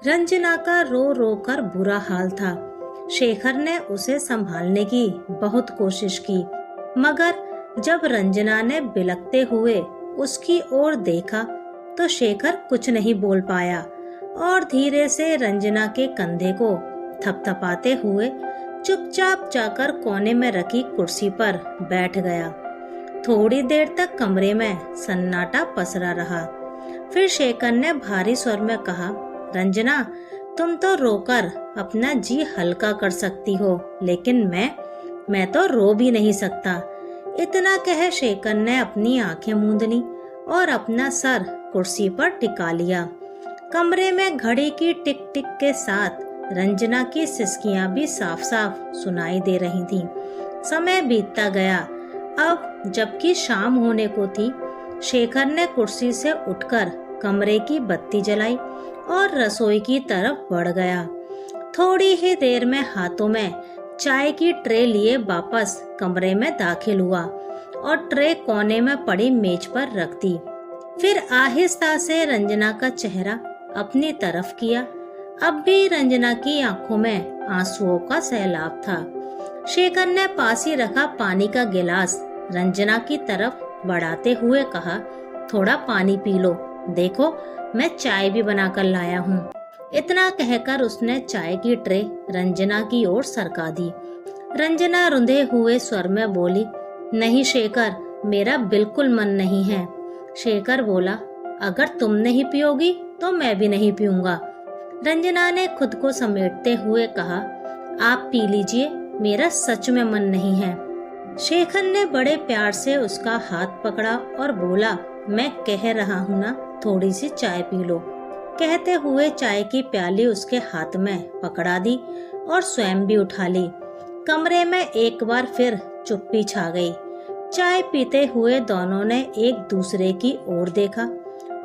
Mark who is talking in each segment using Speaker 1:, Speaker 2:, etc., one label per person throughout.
Speaker 1: रंजना का रो रो कर बुरा हाल था। शेखर ने उसे संभालने की बहुत कोशिश की, मगर जब रंजना ने बिलखते हुए उसकी ओर देखा तो शेखर कुछ नहीं बोल पाया और धीरे से रंजना के कंधे को थपथपाते हुए चुपचाप जाकर कोने में रखी कुर्सी पर बैठ गया। थोड़ी देर तक कमरे में सन्नाटा पसरा रहा। फिर शेखर ने भारी स्वर में कहा, रंजना, तुम तो रोकर अपना जी हल्का कर सकती हो, लेकिन मैं तो रो भी नहीं सकता। इतना कह शेखर ने अपनी आंखें मूंद ली और अपना सर कुर्सी पर टिका लिया। कमरे में घड़ी की टिक टिक के साथ रंजना की सिसकियां भी साफ साफ सुनाई दे रही थीं। समय बीतता गया। अब जबकि शाम होने को थी, शेखर ने कुर्सी से उठकर कमरे की बत्ती जलाई और रसोई की तरफ बढ़ गया। थोड़ी ही देर में हाथों में चाय की ट्रे लिए वापस कमरे में दाखिल हुआ और ट्रे कोने में पड़ी मेज पर रख दी। फिर आहिस्ता से रंजना का चेहरा अपनी तरफ किया। अब भी रंजना की आंखों में आंसुओं का सैलाब था। शेखर ने पास ही रखा पानी का गिलास रंजना की तरफ बढ़ाते हुए कहा, थोड़ा पानी पी लो, देखो मैं चाय भी बनाकर लाया हूँ। इतना कहकर उसने चाय की ट्रे रंजना की ओर सरका दी। रंजना रुंधे हुए स्वर में बोली, नहीं शेखर, मेरा बिल्कुल मन नहीं है। शेखर बोला, अगर तुम नहीं पियोगी तो मैं भी नहीं पीऊंगा। रंजना ने खुद को समेटते हुए कहा, आप पी लीजिए, मेरा सच में मन नहीं है। शेखर ने बड़े प्यार से उसका हाथ पकड़ा और बोला, मैं कह रहा हूँ ना, थोड़ी सी चाय पी लो। कहते हुए चाय की प्याली उसके हाथ में पकड़ा दी और स्वयं भी उठा ली। कमरे में एक बार फिर चुप्पी छा गई। चाय पीते हुए दोनों ने एक दूसरे की ओर देखा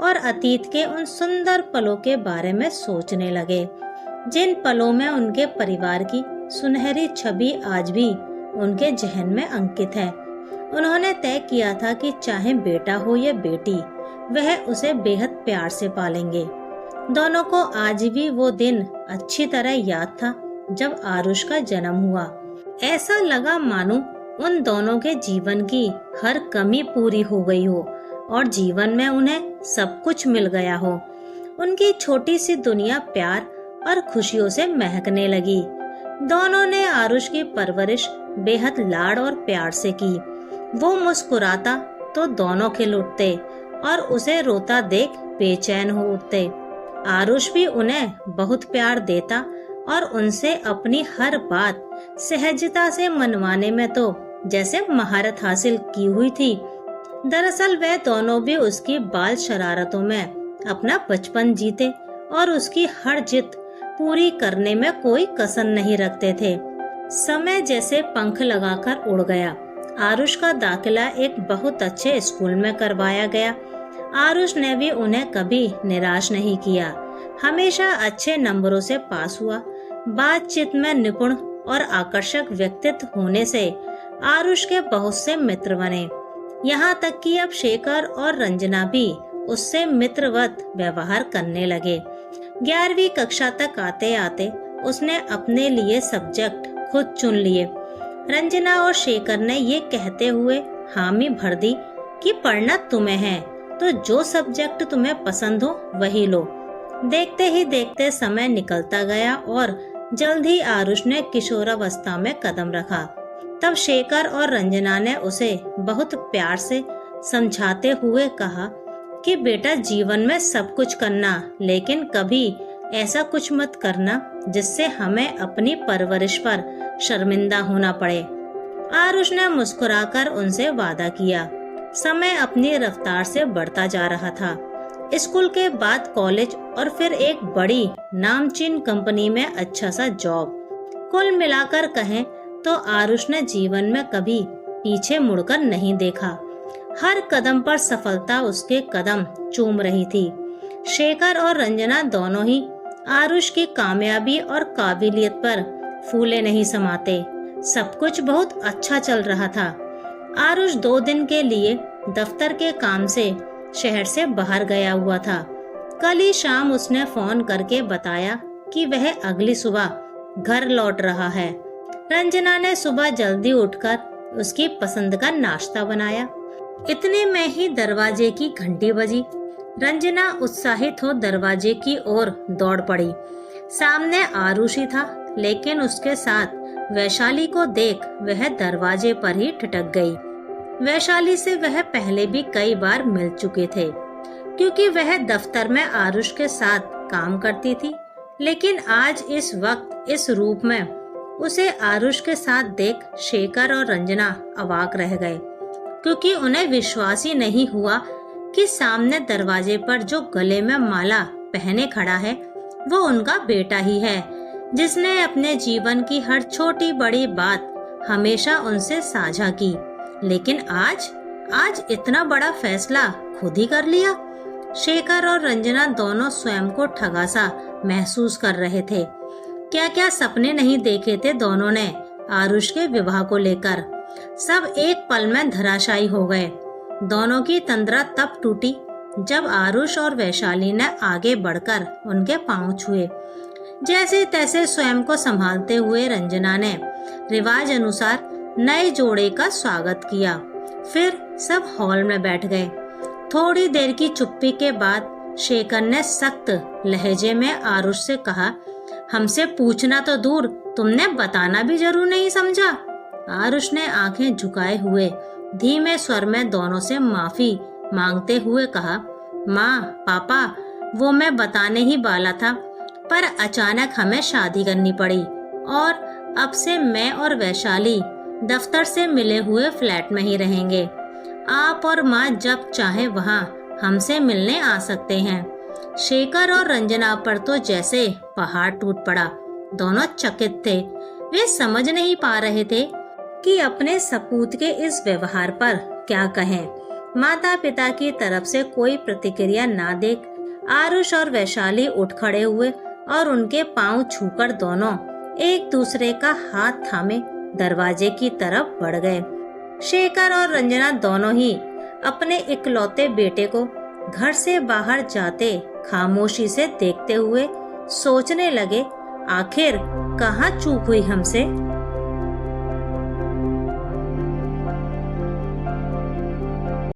Speaker 1: और अतीत के उन सुंदर पलों के बारे में सोचने लगे, जिन पलों में उनके परिवार की सुनहरी छवि आज भी उनके जहन में अंकित है। उन्होंने तय किया था कि चाहे बेटा हो या बेटी, वह उसे बेहद प्यार से पालेंगे। दोनों को आज भी वो दिन अच्छी तरह याद था जब आरुष का जन्म हुआ। ऐसा लगा मानो उन दोनों के जीवन की हर कमी पूरी हो गई हो और जीवन में उन्हें सब कुछ मिल गया हो। उनकी छोटी सी दुनिया प्यार और खुशियों से महकने लगी। दोनों ने आरुष की परवरिश बेहद लाड़ और प्यार से की। वो मुस्कुराता तो दोनों खिल उठते और उसे रोता देख बेचैन हो उठते। आरुष भी उन्हें बहुत प्यार देता और उनसे अपनी हर बात सहजता से मनवाने में तो जैसे महारत हासिल की हुई थी। दरअसल वे दोनों भी उसकी बाल शरारतों में अपना बचपन जीते और उसकी हर जिद पूरी करने में कोई कसर नहीं रखते थे। समय जैसे पंख लगाकर उड़ गया। आरुष का दाखिला एक बहुत अच्छे स्कूल में करवाया गया। आरुष ने भी उन्हें कभी निराश नहीं किया, हमेशा अच्छे नंबरों से पास हुआ। बातचीत में निपुण और आकर्षक व्यक्तित्व होने से आरुष के बहुत से मित्र बने। यहाँ तक कि अब शेखर और रंजना भी उससे मित्रवत व्यवहार करने लगे। 11वीं कक्षा तक आते आते उसने अपने लिए सब्जेक्ट खुद चुन लिए। रंजना और शेखर ने ये कहते हुए हामी भर दी कि पढ़ना तुम्हें है, तो जो सब्जेक्ट तुम्हें पसंद हो वही लो। देखते ही देखते समय निकलता गया और जल्द ही आरुष ने किशोरावस्था में कदम रखा। तब शेखर और रंजना ने उसे बहुत प्यार से समझाते हुए कहा कि बेटा, जीवन में सब कुछ करना, लेकिन कभी ऐसा कुछ मत करना जिससे हमें अपनी परवरिश पर शर्मिंदा होना पड़े। आरुष ने मुस्कुराकर उनसे वादा किया। समय अपनी रफ्तार से बढ़ता जा रहा था। स्कूल के बाद कॉलेज और फिर एक बड़ी नामचीन कंपनी में अच्छा सा जॉब। कुल मिलाकर कहें तो आरुष ने जीवन में कभी पीछे मुड़कर नहीं देखा। हर कदम पर सफलता उसके कदम चूम रही थी। शेखर और रंजना दोनों ही आरुष की कामयाबी और काबिलियत पर फूले नहीं समाते। सब कुछ बहुत अच्छा चल रहा था। आरुष 2 दिन के लिए दफ्तर के काम से शहर से बाहर गया हुआ था। कल ही शाम उसने फोन करके बताया कि वह अगली सुबह घर लौट रहा है। रंजना ने सुबह जल्दी उठकर उसकी पसंद का नाश्ता बनाया। इतने में ही दरवाजे की घंटी बजी। रंजना उत्साहित हो दरवाजे की ओर दौड़ पड़ी। सामने आरुषि था, लेकिन उसके साथ वैशाली को देख वह दरवाजे पर ही ठिठक गई। वैशाली से वह पहले भी कई बार मिल चुके थे, क्योंकि वह दफ्तर में आरुष के साथ काम करती थी। लेकिन आज इस वक्त इस रूप में उसे आरुष के साथ देख शेखर और रंजना अवाक रह गए, क्योंकि उन्हें विश्वास ही नहीं हुआ कि सामने दरवाजे पर जो गले में माला पहने खड़ा है वो उनका बेटा ही है, जिसने अपने जीवन की हर छोटी बड़ी बात हमेशा उनसे साझा की। लेकिन आज इतना बड़ा फैसला खुद ही कर लिया। शेखर और रंजना दोनों स्वयं को ठगा सा महसूस कर रहे थे। क्या क्या सपने नहीं देखे थे दोनों ने आरुष के विवाह को लेकर। सब एक पल में धराशायी हो गए। दोनों की तंद्रा तब टूटी जब आरुष और वैशाली ने आगे बढ़कर उनके पांव छुए। जैसे तैसे स्वयं को संभालते हुए रंजना ने रिवाज अनुसार नए जोड़े का स्वागत किया। फिर सब हॉल में बैठ गए। थोड़ी देर की चुप्पी के बाद शेखर ने सख्त लहजे में आरुष से कहा, हमसे पूछना तो दूर, तुमने बताना भी जरूर नहीं समझा। आरुष ने आंखें झुकाए हुए धीमे स्वर में दोनों से माफी मांगते हुए कहा, माँ पापा, वो मैं बताने ही वाला था, पर अचानक हमें शादी करनी पड़ी और अब से मैं और वैशाली दफ्तर से मिले हुए फ्लैट में ही रहेंगे। आप और माँ जब चाहे वहाँ हमसे मिलने आ सकते हैं। शेखर और रंजना पर तो जैसे पहाड़ टूट पड़ा। दोनों चकित थे। वे समझ नहीं पा रहे थे कि अपने सपूत के इस व्यवहार पर क्या कहें। माता पिता की तरफ से कोई प्रतिक्रिया ना देख आरुष और वैशाली उठ खड़े हुए और उनके पांव छूकर दोनों एक दूसरे का हाथ थामे दरवाजे की तरफ बढ़ गए। शेखर और रंजना दोनों ही अपने इकलौते बेटे को घर से बाहर जाते खामोशी से देखते हुए सोचने लगे, आखिर कहाँ चूक हुई हमसे।